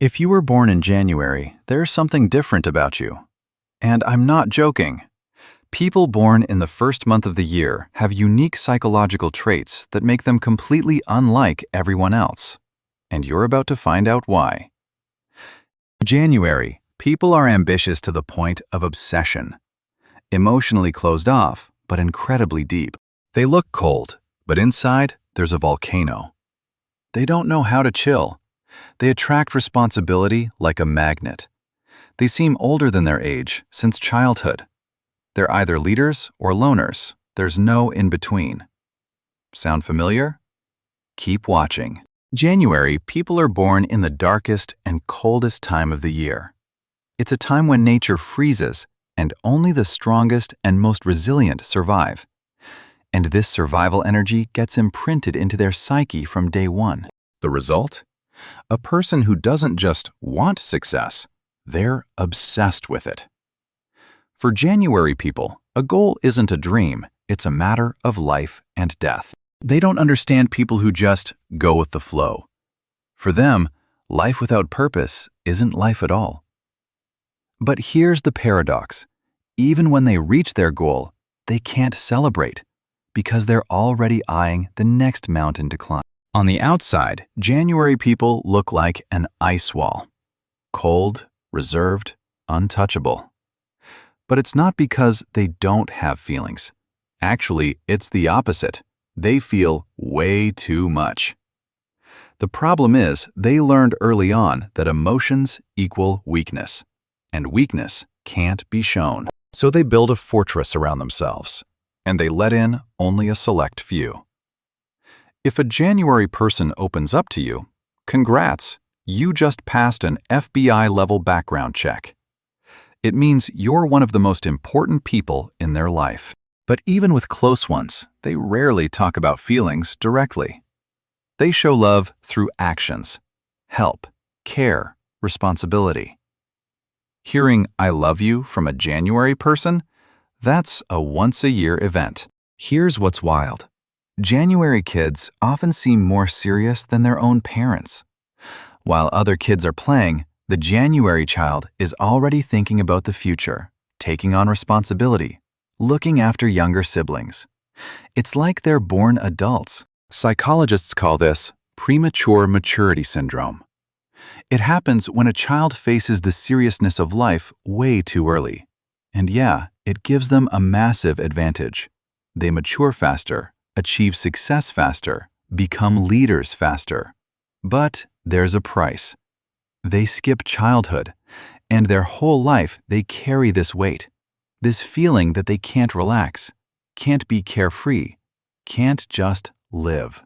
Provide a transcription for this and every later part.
If you were born in January, there's something different about you. And I'm not joking. People born in the first month of the year have unique psychological traits that make them completely unlike everyone else. And you're about to find out why. January, people are ambitious to the point of obsession. Emotionally closed off, but incredibly deep. They look cold, but inside, there's a volcano. They don't know how to chill. They attract responsibility like a magnet. They seem older than their age since childhood. They're either leaders or loners. There's no in-between. Sound familiar? Keep watching. January, people are born in the darkest and coldest time of the year. It's a time when nature freezes and only the strongest and most resilient survive. And this survival energy gets imprinted into their psyche from day one. The result? A person who doesn't just want success, they're obsessed with it. For January people, a goal isn't a dream, it's a matter of life and death. They don't understand people who just go with the flow. For them, life without purpose isn't life at all. But here's the paradox. Even when they reach their goal, they can't celebrate because they're already eyeing the next mountain to climb. On the outside, January people look like an ice wall. Cold, reserved, untouchable. But it's not because they don't have feelings. Actually, it's the opposite. They feel way too much. The problem is, they learned early on that emotions equal weakness, and weakness can't be shown. So they build a fortress around themselves, and they let in only a select few. If a January person opens up to you, congrats, you just passed an FBI-level background check. It means you're one of the most important people in their life. But even with close ones, they rarely talk about feelings directly. They show love through actions, help, care, responsibility. Hearing "I love you" from a January person, that's a once-a-year event. Here's what's wild. January kids often seem more serious than their own parents. While other kids are playing, the January child is already thinking about the future, taking on responsibility, looking after younger siblings. It's like they're born adults. Psychologists call this premature maturity syndrome. It happens when a child faces the seriousness of life way too early. And yeah, it gives them a massive advantage. They mature faster, achieve success faster, become leaders faster. But there's a price. They skip childhood, and their whole life they carry this weight, this feeling that they can't relax, can't be carefree, can't just live.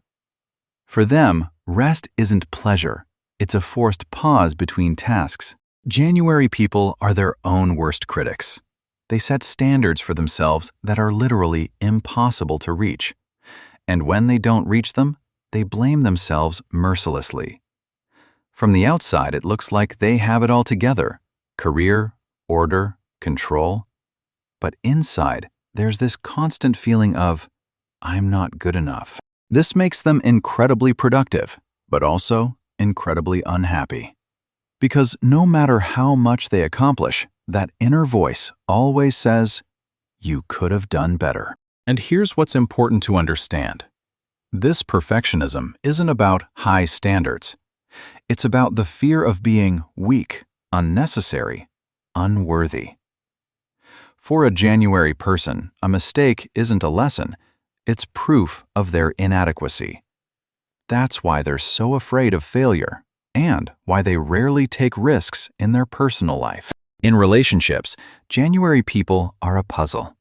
For them, rest isn't pleasure, it's a forced pause between tasks. January people are their own worst critics. They set standards for themselves that are literally impossible to reach. And when they don't reach them, they blame themselves mercilessly. From the outside, it looks like they have it all together: career, order, control. But inside, there's this constant feeling of, I'm not good enough. This makes them incredibly productive, but also incredibly unhappy. Because no matter how much they accomplish, that inner voice always says, you could have done better. And here's what's important to understand. This perfectionism isn't about high standards. It's about the fear of being weak, unnecessary, unworthy. For a January person, a mistake isn't a lesson, it's proof of their inadequacy. That's why they're so afraid of failure, and why they rarely take risks in their personal life. In relationships, January people are a puzzle.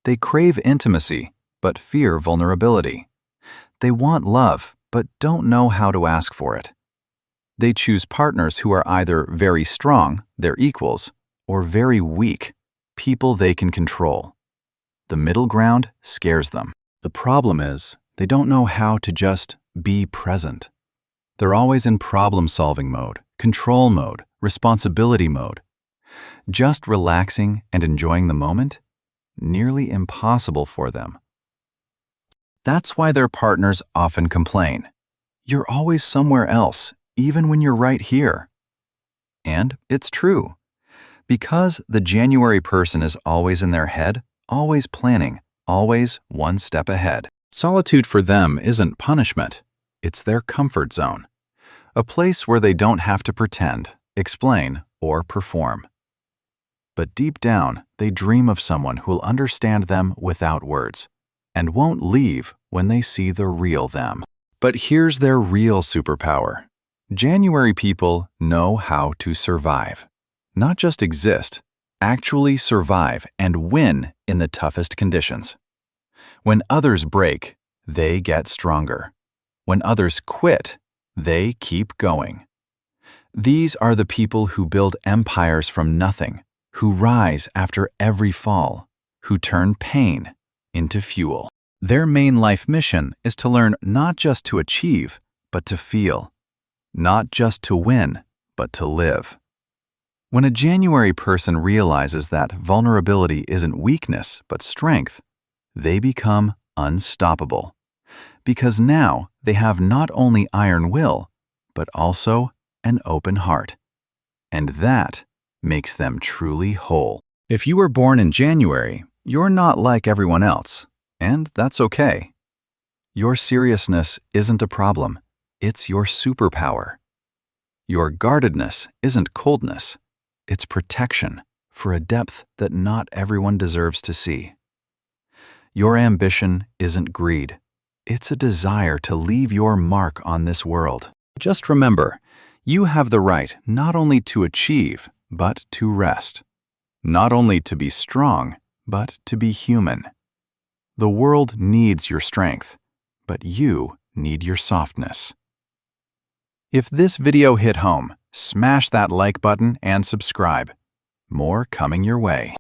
They crave intimacy, but fear vulnerability. They want love, but don't know how to ask for it. They choose partners who are either very strong, their equals, or very weak, people they can control. The middle ground scares them. The problem is, they don't know how to just be present. They're always in problem-solving mode, control mode, responsibility mode. Just relaxing and enjoying the moment? Nearly impossible for them. That's why their partners often complain. You're always somewhere else, even when you're right here. And it's true. Because the January person is always in their head, always planning, always one step ahead. Solitude for them isn't punishment. It's their comfort zone. A place where they don't have to pretend, explain, or perform. But deep down, they dream of someone who'll understand them without words and won't leave when they see the real them. But here's their real superpower. January people know how to survive. Not just exist, actually survive and win in the toughest conditions. When others break, they get stronger. When others quit, they keep going. These are the people who build empires from nothing, who rise after every fall, who turn pain into fuel. Their main life mission is to learn not just to achieve, but to feel. Not just to win, but to live. When a January person realizes that vulnerability isn't weakness, but strength, they become unstoppable. Because now they have not only iron will, but also an open heart. And that makes them truly whole. If you were born in January, you're not like everyone else, and that's okay. Your seriousness isn't a problem, it's your superpower. Your guardedness isn't coldness, it's protection for a depth that not everyone deserves to see. Your ambition isn't greed, it's a desire to leave your mark on this world. Just remember, you have the right not only to achieve, but to rest. Not only to be strong, but to be human. The world needs your strength, but you need your softness. If this video hit home, smash that like button and subscribe. More coming your way.